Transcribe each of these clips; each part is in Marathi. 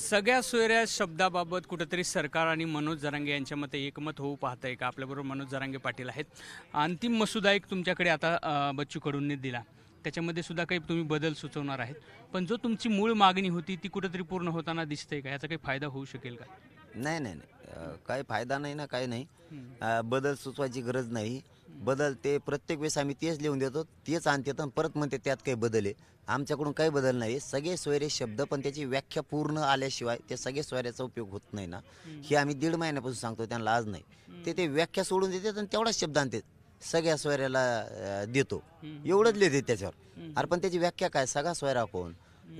सगळ्या सोयऱ्या शब्दाबाबत कुठेतरी सरकार आणि मनोज जरांगे यांच्यामध्ये एकमत होऊ पाहतंय का? आपल्याबरोबर मनोज जरांगे पाटील आहेत. अंतिम मसुदा एक तुमच्याकडे आता बच्चू कडूंनी दिला, त्याच्यामध्ये सुद्धा काही तुम्ही बदल सुचवणार आहेत, पण जो तुमची मूळ मागणी होती ती कुठेतरी पूर्ण होताना दिसतंय का? याचा काही फायदा होऊ शकेल का? नाही नाही नाही काही फायदा नाही ना, काही नाही. बदल सुचवायची गरज नाही. बदल ते प्रत्येक वेळेस आम्ही तेच लिहून देतो, तेच आणते तर परत म्हणते त्यात काही बदल आहे. आमच्याकडून काही बदल नाही. सगळे सोयरे शब्द, पण त्याची व्याख्या पूर्ण आल्याशिवाय ते सगळे सोयऱ्याचा उपयोग होत नाही ना. हे आम्ही 1.5 महिन्यापासून सांगतो त्यांना, आज नाही. ते व्याख्या सोडून देतात आणि तेवढाच शब्द आणतात, सगळ्या सोयऱ्याला देतो एवढंच लिहिते त्याच्यावर. अरे पण त्याची व्याख्या काय? सगळा सोयरा कोण?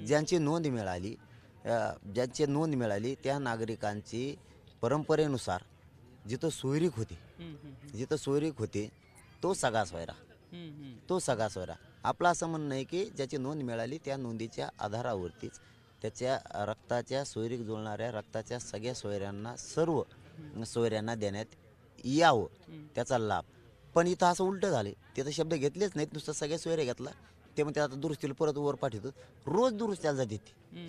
ज्यांची नोंद मिळाली, ज्यांची नोंद मिळाली त्या नागरिकांची परंपरेनुसार जिथं सोयरीक होते तो सगळा सोयरा, तो सगळा सोयरा. आपलं असं म्हणणं आहे की ज्याची नोंद मिळाली त्या नोंदीच्या आधारावरतीच त्याच्या रक्ताच्या सोयरीक जुळणाऱ्या रक्ताच्या सगळ्या सोयऱ्यांना, सर्व सोयऱ्यांना देण्यात यावं त्याचा लाभ. पण इथं असं उलटं झाले, तिथं शब्द घेतलेच नाहीत, नुसतं सगळे सोयरे घेतला. ते म्हणते आता दुरुस्तीला परत वर पाठवतो, रोज दुरुस्त्याला जाते.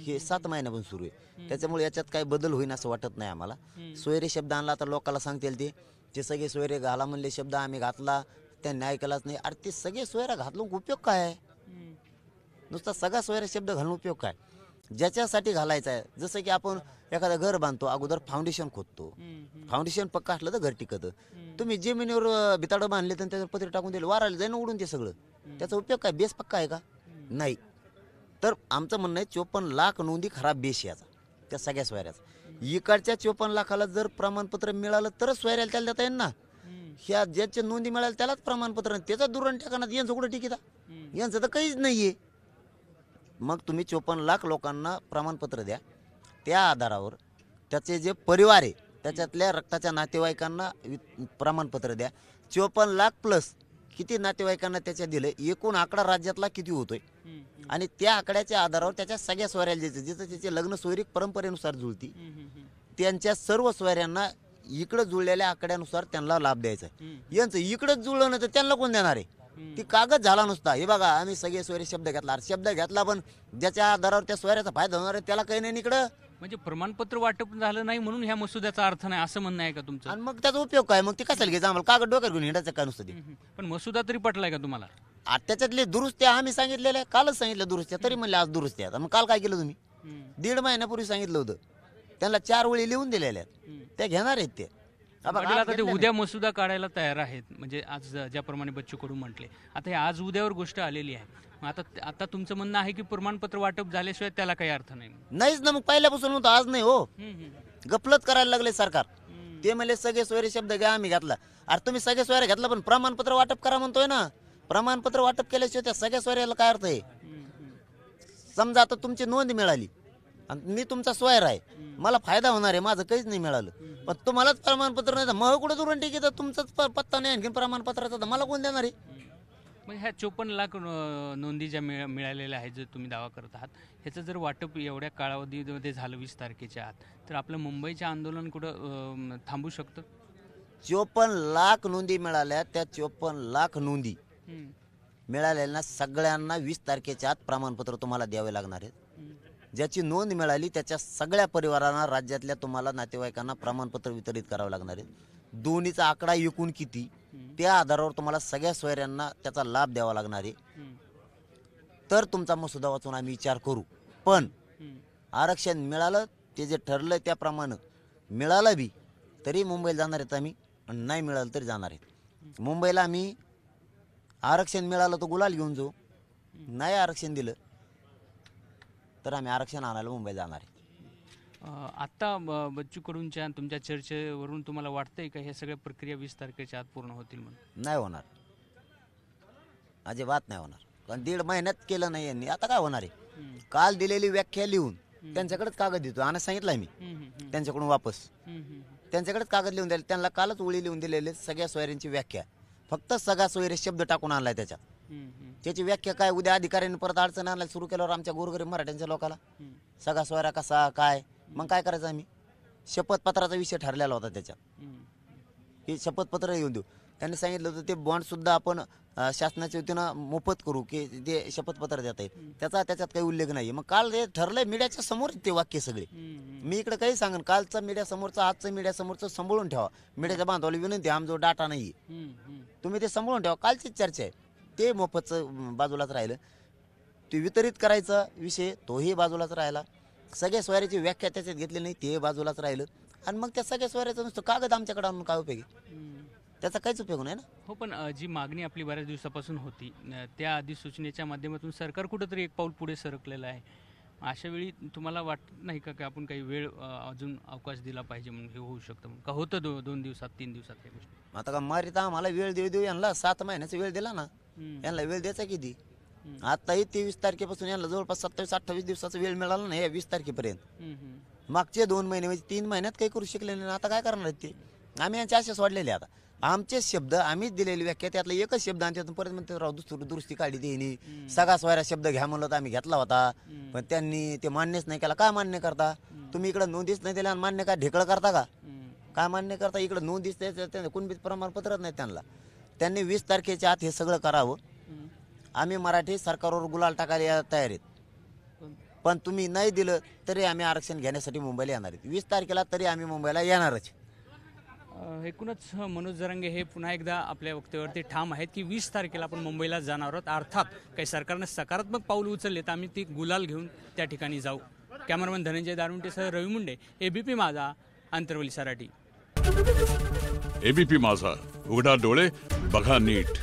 हे 7 महिन्यापासून सुरू आहे. त्याच्यामुळे याच्यात काही बदल होईन असं वाटत नाही आम्हाला. सोयरे शब्द आणला तर लोकांना सांगतील ते सगळे सोयरे घाला म्हणले शब्द आम्ही घातला, त्यांनी ऐकलाच नाही. अरे ते सगळे सोयरा घातलं उपयोग काय आहे? नुसता सगळा सोयरा शब्द घालून उपयोग काय? ज्याच्यासाठी घालायचा आहे, जसं की आपण एखादं घर बांधतो, अगोदर फाउंडेशन खोदतो. फाउंडेशन पक्का असलं तर घर टिकतं. तुम्ही जमिनीवर भिताडं बांधले तर त्याच्यावर पत्रे टाकून दिले, वाराला जाईन उडून ते सगळं. त्याचा उपयोग काय? बेस पक्का आहे का? नाही. तर आमचं म्हणणं आहे 54 लाख नोंदी खराब बेस याचा, त्या सगळ्या सोयऱ्याचा. इकडच्या 54 लाखाला जर प्रमाणपत्र मिळालं तरच सोयऱ्याला त्याला देता येईल ना. ह्या ज्याच्या नोंदी मिळाल्या त्यालाच प्रमाणपत्र, त्याचा दुरण ठिकाणात यांचं कुठं टिकिता? यांचं तर काहीच नाहीये. मग तुम्ही 54 लाख लोकांना प्रमाणपत्र द्या, त्या आधारावर त्याचे जे परिवार आहे त्याच्यातल्या रक्ताच्या नातेवाईकांना प्रमाणपत्र द्या. 54 लाख प्लस किती नातेवाईकांना त्याच्या दिले, एकूण आकडा राज्यातला किती होतोय, आणि त्या आकड्याच्या आधारावर त्याच्या सगळ्या सोयऱ्याला द्यायचं. जिथं त्याचे लग्न सोयरीक परंपरेनुसार जुळती, त्यांच्या सर्व सोयऱ्यांना इकडं जुळलेल्या आकड्यानुसार त्यांना लाभ द्यायचा. यांचं इकडंच जुळलं नाही तर त्यांना कोण देणार आहे? ती कागद झाला नुसता. हे बघा आम्ही सगळे सोयरे शब्द घेतला, शब्द घेतला, पण ज्याच्या आधारावर त्या सोयऱ्याचा फायदा होणार आहे त्याला काही नाही इकडं. म्हणजे प्रमाणपत्र वाटप झालं नाही म्हणून ह्या मसुद्याचा अर्थ नाही असं म्हणणं आहे का तुमचं? आणि मग त्याचा उपयोग काय? मग ते कशाला घ्यायचं? आम्हाला कागद डोक्यात घेऊन हिंडायचं काय नुसतं ते? पण मसुदा तरी पटलाय का तुम्हाला? त्याच्यातले दुरुस्त्या आम्ही सांगितलेल्या, कालच सांगितलं दुरुस्त्या, तरी म्हणले आज दुरुस्त्या. मग काल काय केलं तुम्ही? 1.5 महिन्यापूर्वी सांगितलं होतं. त्यांना 4 वेळी लिहून दिलेल्या आहेत, त्या घेणार आहेत ते. आता ते उद्या मसुदा काढायला तयार आहेत, म्हणजे आज ज्याप्रमाणे बच्चू कडू म्हटले, आता हे आज उद्यावर गोष्ट आलेली आहे. आता तुमचं म्हणणं आहे की प्रमाणपत्र वाटप झाल्याशिवाय त्याला काही अर्थ नाही? नाहीच ना. मग पहिल्यापासून होतं, आज नाही हो. गफलत करायला लागले सरकार. ते म्हणले सगळे सोयरे शब्द घ्या, आम्ही घातला. अरे तुम्ही सगळे सोयरे घेतला, पण प्रमाणपत्र वाटप करा म्हणतोय ना. प्रमाणपत्र वाटप केल्याशिवाय त्या सगळ्या सोयऱ्याला काय अर्थ आहे? समजा आता तुमची नोंद मिळाली आणि मी तुमचा सोयर आहे, मला फायदा होणार आहे, माझं काहीच नाही मिळालं, पण तुम्हालाच प्रमाणपत्र नाही तर मग कुठं दुरण टिकीत? तुमचाच पत्ता नाही आणखी प्रमाणपत्राचा, तर मला कोण देणार आहे? मग ह्या 54 लाख नोंदी ज्या मिळालेल्या आहेत, जर तुम्ही दावा करत आहात, ह्याचं जर वाटप एवढ्या कालावधीमध्ये झालं 20 तारखेच्या आत, तर आपलं मुंबईचं आंदोलन कुठं थांबू शकतं? 54 लाख नोंदी मिळाल्या. त्या 54 लाख नोंदी मिळालेल्या सगळ्यांना 20 तारखेच्या आत प्रमाणपत्र तुम्हाला द्यावे लागणार आहे. ज्याची नोंद मिळाली त्याच्या सगळ्या परिवारांना, राज्यातल्या तुम्हाला नातेवाईकांना प्रमाणपत्र वितरित करावं लागणार आहे. दोन्हीचा आकडा एकूण किती, त्या आधारावर तुम्हाला सगळ्या सोयऱ्यांना त्याचा लाभ द्यावा लागणार आहे. तर तुमचा मसुदा वाचून आम्ही विचार करू. पण आरक्षण मिळालं, ते जे ठरलं त्याप्रमाणे मिळालं बी तरी मुंबईला जाणार आहेत आम्ही, आणि नाही मिळालं तरी जाणार आहेत. मुंबईला आम्ही आरक्षण मिळालं तर गुलाल घेऊन जाऊ, नाही आरक्षण दिलं तर आम्ही आरक्षण आणायला मुंबईला जाणार आहे. आत्ता बच्चू कडूंच्या तुमच्या चर्चेवरून तुम्हाला वाटतंय का हे सगळ्या प्रक्रिया 20 तारखेच्या आत पूर्ण होतील म्हणून? नाही होणार, अजिबात नाही होणार. कारण 1.5 महिन्यात केलं नाही यांनी, आता काय होणार आहे? काल दिलेली व्याख्या लिहून त्यांच्याकडेच कागद देतो, आणि सांगितलंय मी त्यांच्याकडून वापस, त्यांच्याकडेच कागद लिहून द्यायला. त्यांना कालच ओळी लिहून दिलेले सगळ्या सोयऱ्यांची व्याख्या, फक्त सगळा सोयरे शब्द टाकून आणलाय त्याच्यात. त्याची व्याख्या काय? उद्या अधिकाऱ्यांनी परत अडचण आणायला सुरू केल्यावर आमच्या गोरगरीब मराठ्यांच्या लोकांना सगळा सोयरा कसा काय, मग काय करायचं? आम्ही शपथपत्राचा विषय ठरलेला होता त्याच्यात, हे शपथपत्र येऊन देऊ. त्यांनी सांगितलं होतं ते बॉन्ड सुद्धा आपण शासनाच्या वतीनं मोफत करू, की ते शपथपत्र देता येईल, त्याच्यात काही उल्लेख नाही. मग काल ते ठरलंय मीडियाच्या समोर ते वाक्य सगळे. मी इकडे काही सांगेन, कालचा मीडिया समोरचा आजचा मीडिया समोरचं सांभाळून ठेवा. मीडियाच्या बांधवाला विनंती, आमचा डाटा नाही तुम्ही ते सांभाळून ठेवा. कालचीच चर्चा आहे, ते मोफतचं बाजूलाच राहिलं. ते वितरित करायचा विषय तोही बाजूलाच राहिला. सगळ्या सोयऱ्याची व्याख्या त्याच्यात घेतली नाही, ते बाजूलाच राहिलं. आणि मग त्या सगळ्या सोयऱ्याचं नुसतं कागद आमच्याकडे आणून काय उपयोगी, त्याचा काहीच उपयोग नाही ना. हो, पण जी मागणी आपली बऱ्याच दिवसापासून होती, त्या अधिसूचनेच्या माध्यमातून सरकार कुठंतरी एक पाऊल पुढे सरकलेलं आहे. अशा वेळी तुम्हाला वाटत नाही का की आपण काही वेळ अजून अवकाश दिला पाहिजे म्हणून हे होऊ शकतं म्हणून? का होतं 2 दिवसात 3 दिवसात हे गोष्टी? आता का मारिता आम्हाला वेळ देऊ यांना 7 महिन्याचा वेळ दिला ना. यांना वेळ द्यायचा किती? आताही 23 तारखेपासून यांना जवळपास 27-28 दिवसाचा वेळ मिळाला नाही, 20 तारखेपर्यंत. मागचे 2 महिने म्हणजे 3 महिन्यात काही करू शकले नाही. आता काय करणार आहेत ते? आम्ही यांचे असे सोडलेले. आता आमचे शब्द आम्हीच दिलेली व्याख्या, त्यातला एकच शब्द आणि त्यातून परत म्हणते राव दुरुस्ती काढली देईनी. सगळा सोयरा शब्द घ्या म्हणलं तर आम्ही घेतला होता, पण त्यांनी ते मान्यच नाही केला. काय मान्य करता तुम्ही? इकडे नोंदीच नाही दिल्या आणि मान्य काय ढेकळ करता का? काय मान्य करता? इकडे नोंदीच द्यायचं, कुणबी प्रमाणपत्रच नाही त्यांना. त्यांनी 20 तारखेच्या आत हे सगळं करावं. आम्ही मराठी सरकारवर गुलाल टाकायला तयार आहेत, पण तुम्ही नाही दिलं तरी आम्ही आरक्षण घेण्यासाठी मुंबईला येणार आहेत. 20 तारखेला तरी आम्ही मुंबईला येणारच. एकूणच मनोज जरांगे हे पुन्हा एकदा आपल्या वक्तव्यावरती ठाम आहेत की 20 तारखेला आपण मुंबईला जाणार आहोत. अर्थात काही सरकारनं सकारात्मक पाऊल उचलले तर आम्ही ती गुलाल घेऊन त्या ठिकाणी जाऊ. कॅमेरामन धनंजय दारुंटेसह रवी मुंडे, एबीपी माझा, आंतरवली सराटी. एबीपी माझा, उघडा डोळे बघा नीट.